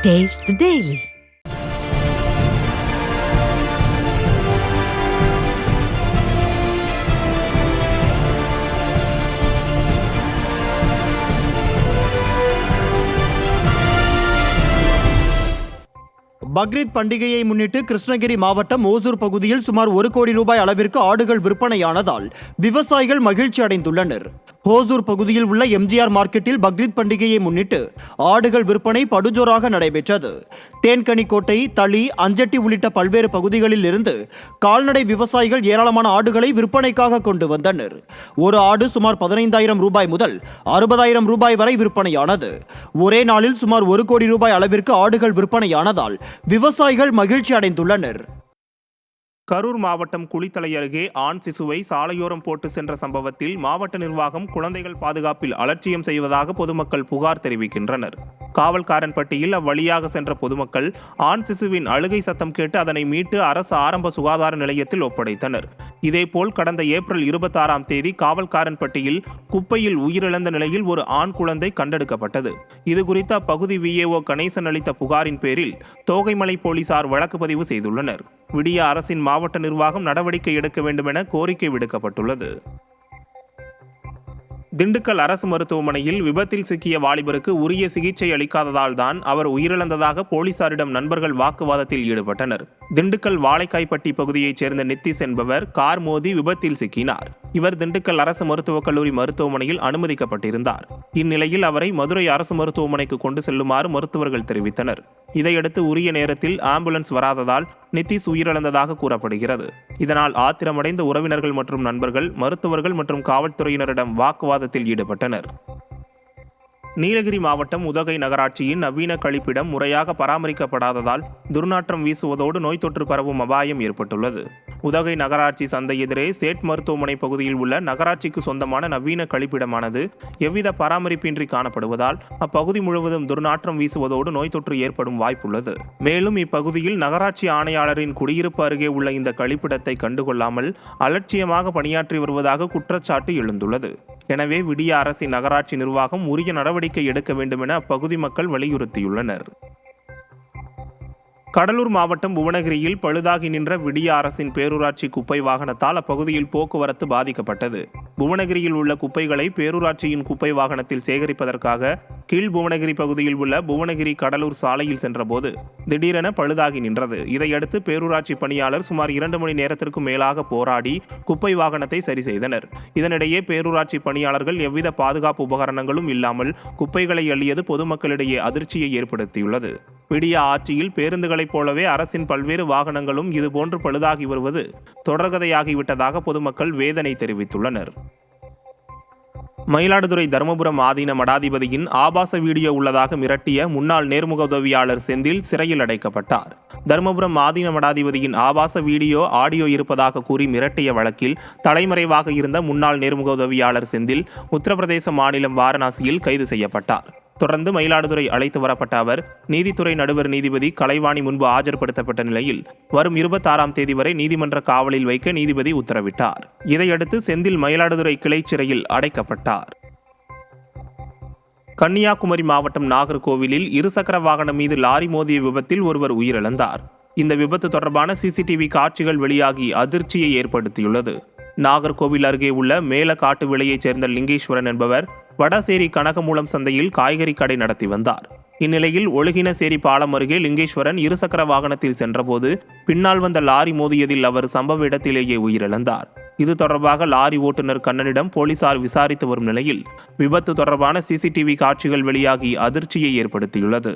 Taste the Daily. Bakrid பண்டிகையை முன்னிட்டு கிருஷ்ணகிரி மாவட்டம் ஓசூர் பகுதியில் சுமார் 1 கோடி ரூபாய் அளவிற்கு ஆடுகள் விற்பனையானதால் விவசாயிகள் மகிழ்ச்சி அடைந்துள்ளனர். ஓசூர் பகுதியில் உள்ள எம்ஜிஆர் மார்க்கெட்டில் பக்ரீத் பண்டிகையை முன்னிட்டு ஆடுகள் விற்பனை படுஜோராக நடைபெற்றது. தேன்கனிக்கோட்டை, தளி, அஞ்சட்டி உள்ளிட்ட பல்வேறு பகுதிகளில் இருந்து கால்நடை விவசாயிகள் ஏராளமான ஆடுகளை விற்பனைக்காக கொண்டு வந்தனர். ஒரு ஆடு சுமார் 15,000 ரூபாய் முதல் 60,000 ரூபாய் வரை விற்பனையானது. ஒரே நாளில் சுமார் 1 கோடி ரூபாய் அளவிற்கு ஆடுகள் விற்பனையானதால் விவசாயிகள் மகிழ்ச்சி அடைந்துள்ளனர். கரூர் மாவட்டம் குளித்தலை அருகே ஆண் சிசுவை சாலையோரம் போட்டு சென்ற சம்பவத்தில் மாவட்ட நிர்வாகம் குழந்தைகள் பாதுகாப்பில் அலட்சியம் செய்வதாக பொதுமக்கள் புகார் தெரிவிக்கின்றனர். காவல்காரன்பட்டியில் அவ்வழியாக சென்ற பொதுமக்கள் ஆண் சிசுவின் அழுகை சத்தம் கேட்டு அதனை மீட்டு அரசு ஆரம்ப சுகாதார நிலையத்தில் ஒப்படைத்தனர். இதேபோல் கடந்த ஏப்ரல் 26ஆம் தேதி காவல்காரன்பட்டியில் குப்பையில் உயிரிழந்த நிலையில் ஒரு ஆண் குழந்தை கண்டெடுக்கப்பட்டது. இதுகுறித்து அப்பகுதி விஏஓ கணேசன் அளித்த புகாரின் பேரில் தோகைமலை போலீசார் வழக்கு பதிவு செய்துள்ளனர். விடிய அரசின் மாவட்ட நிர்வாகம் நடவடிக்கை எடுக்க வேண்டும் என கோரிக்கை விடுக்கப்பட்டுள்ளது. திண்டுக்கல் அரசு மருத்துவமனையில் விபத்தில் சிக்கிய வாலிபருக்கு உரிய சிகிச்சை அளிக்காததால் தான் அவர் உயிரிழந்ததாக போலீசாரிடம் நண்பர்கள் வாக்குவாதத்தில் ஈடுபட்டனர். திண்டுக்கல் வாழைக்காய்பட்டி பகுதியைச் சேர்ந்த நித்திஷ் என்பவர் கார் மோதி விபத்தில் சிக்கினார். இவர் திண்டுக்கல் அரசு மருத்துவக் கல்லூரி மருத்துவமனையில் அனுமதிக்கப்பட்டிருந்தார். இந்நிலையில் அவரை மதுரை அரசு மருத்துவமனைக்கு கொண்டு செல்லுமாறு மருத்துவர்கள் தெரிவித்தனர். இதையடுத்து உரிய நேரத்தில் ஆம்புலன்ஸ் வராததால் நித்திஷ் உயிரிழந்ததாக கூறப்படுகிறது. இதனால் ஆத்திரமடைந்த உறவினர்கள் மற்றும் நண்பர்கள் மருத்துவர்கள் மற்றும் காவல்துறையினரிடம் வாக்குவாதத்தில் ஈடுபட்டனர். நீலகிரி மாவட்டம் உதகை நகராட்சியின் நவீன கழிப்பிடம் முறையாக பராமரிக்கப்படாததால் துர்நாற்றம் வீசுவதோடு நோய் தொற்று பரவும் அபாயம் ஏற்பட்டுள்ளது. உதகை நகராட்சி சந்தை எதிரே சேட் மருத்துவமனை பகுதியில் உள்ள நகராட்சிக்கு சொந்தமான நவீன கழிப்பிடமானது எவ்வித பராமரிப்பின்றி காணப்படுவதால் அப்பகுதி முழுவதும் துர்நாற்றம் வீசுவதோடு நோய் தொற்று ஏற்படும் வாய்ப்புள்ளது. மேலும் இப்பகுதியில் நகராட்சி ஆணையாளரின் குடியிருப்பு அருகே உள்ள இந்த கழிப்பிடத்தை கண்டுகொள்ளாமல் அலட்சியமாக பணியாற்றி வருவதாக குற்றச்சாட்டு எழுந்துள்ளது. எனவே விடிய அரசின் நகராட்சி நிர்வாகம் உரிய நடவடிக்கை எடுக்க வேண்டும் என அப்பகுதி மக்கள் வலியுறுத்தியுள்ளனர். கடலூர் மாவட்டம் புவனகிரியில் பழுதாகி நின்ற விடிய அரசின் பேரூராட்சி குப்பை வாகனத்தால் அப்பகுதியில் போக்குவரத்து பாதிக்கப்பட்டது. புவனகிரியில் உள்ள குப்பைகளை பேரூராட்சியின் குப்பை வாகனத்தில் சேகரிப்பதற்காக கீழ் புவனகிரி பகுதியில் உள்ள புவனகிரி கடலூர் சாலையில் சென்றபோது திடீரென பழுதாகி நின்றது. இதையடுத்து பேரூராட்சி பணியாளர் சுமார் 2 மணி நேரத்திற்கு மேலாக போராடி குப்பை வாகனத்தை சரி செய்தனர். இதனிடையே பேரூராட்சி பணியாளர்கள் எவ்வித பாதுகாப்பு உபகரணங்களும் இல்லாமல் குப்பைகளை அள்ளியது பொதுமக்களிடையே அதிர்ச்சியை ஏற்படுத்தியுள்ளது. விடிய ஆட்சியில் பேருந்துகளைப் போலவே அரசின் பல்வேறு வாகனங்களும் இதுபோன்று பழுதாகி வருவது தொடர்கதையாகிவிட்டதாக பொதுமக்கள் வேதனை தெரிவித்துள்ளனர். மயிலாடுதுறை தருமபுரம் ஆதீன மடாதிபதியின் ஆபாச வீடியோ உள்ளதாக மிரட்டிய முன்னாள் நேர்முக உதவியாளர் செந்தில் சிறையில் அடைக்கப்பட்டார். தருமபுரம் ஆதீன மடாதிபதியின் ஆபாச வீடியோ, ஆடியோ இருப்பதாக கூறி மிரட்டிய வழக்கில் தலைமறைவாக இருந்த முன்னாள் நேர்முக உதவியாளர் செந்தில் உத்தரப்பிரதேச மாநிலம் வாரணாசியில் கைது செய்யப்பட்டார். தொடர்ந்து மயிலாடுதுறை அழைத்து வரப்பட்ட அவர் நீதித்துறை நடுவர் நீதிபதி கலைவாணி முன்பு ஆஜர்படுத்தப்பட்ட நிலையில் வரும் 26ஆம் தேதி வரை நீதிமன்ற காவலில் வைக்க நீதிபதி உத்தரவிட்டார். இதையடுத்து செந்தில் மயிலாடுதுறை கிளை சிறையில் அடைக்கப்பட்டார். கன்னியாகுமரி மாவட்டம் நாகர்கோவிலில் இருசக்கர வாகனம் மீது லாரி மோதிய விபத்தில் ஒருவர் உயிரிழந்தார். இந்த விபத்து தொடர்பான சிசிடிவி காட்சிகள் வெளியாகி அதிர்ச்சியை ஏற்படுத்தியுள்ளது. நாகர்கோவில் அருகே உள்ள மேலக்காட்டு விலையைச் சேர்ந்த லிங்கேஸ்வரன் என்பவர் வடசேரி கனகமூலம் சந்தையில் காய்கறி கடை நடத்தி வந்தார். இந்நிலையில் ஒழுகினசேரி பாலம் அருகே லிங்கேஸ்வரன் இருசக்கர வாகனத்தில் சென்றபோது பின்னால் வந்த லாரி மோதியதில் அவர் சம்பவ இடத்திலேயே உயிரிழந்தார். இது தொடர்பாக லாரி ஓட்டுநர் கண்ணனிடம் போலீசார் விசாரித்து வரும் நிலையில் விபத்து தொடர்பான சிசிடிவி காட்சிகள் வெளியாகி அதிர்ச்சியை ஏற்படுத்தியுள்ளது.